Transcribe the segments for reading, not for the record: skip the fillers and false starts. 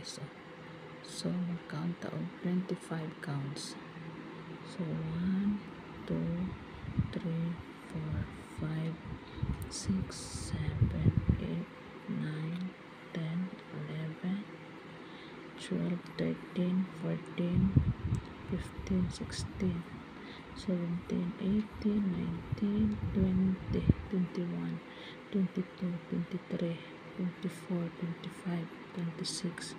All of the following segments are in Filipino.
guys. So mag-count taon 25 counts. So 1, 2, 3, 4, 5, 6, 7, 8, 9, 10, 11, 12, 13, 14, 15, 16, 17, 18, 19, 20, 21, 22, 23, 24, 25, 26.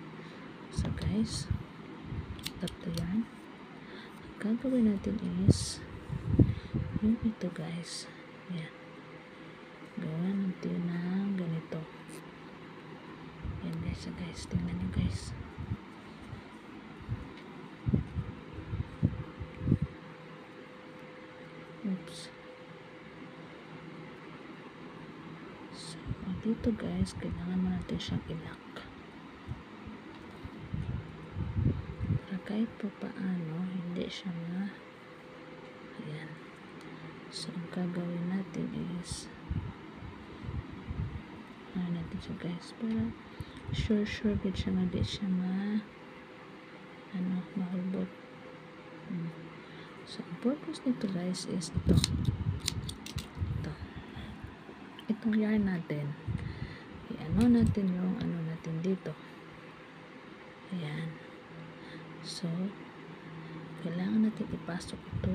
So guys, tatlo yan. Ang gagawin natin is yung ito guys. Yan. Gawa natin ng ganito. Yan guys. So guys, tingnan nyo guys. Oops. So, dito guys, kailangan mo natin siyang i-lock. Para kahit pa paano, hindi siya ayan. So, ang gagawin natin is natin siya guys. Para sure good siya nga di siya mahulbot. So, ang purpose nito guys is ito. Itong yarn natin, i-ano natin yung natin dito. Ayan. So, kailangan natin ipasok ito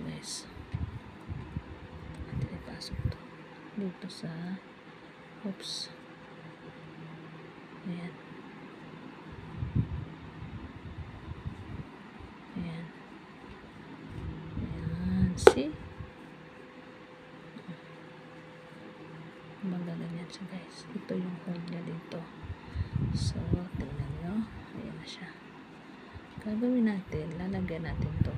guys. Natin ipasok ito dito sa oops. Ayan. Ayan. Ayan. See? Magaganyan siya guys. Ito yung hold niya dito. So, tingnan nyo. Ayan na siya. Gagawin natin, lalagyan natin to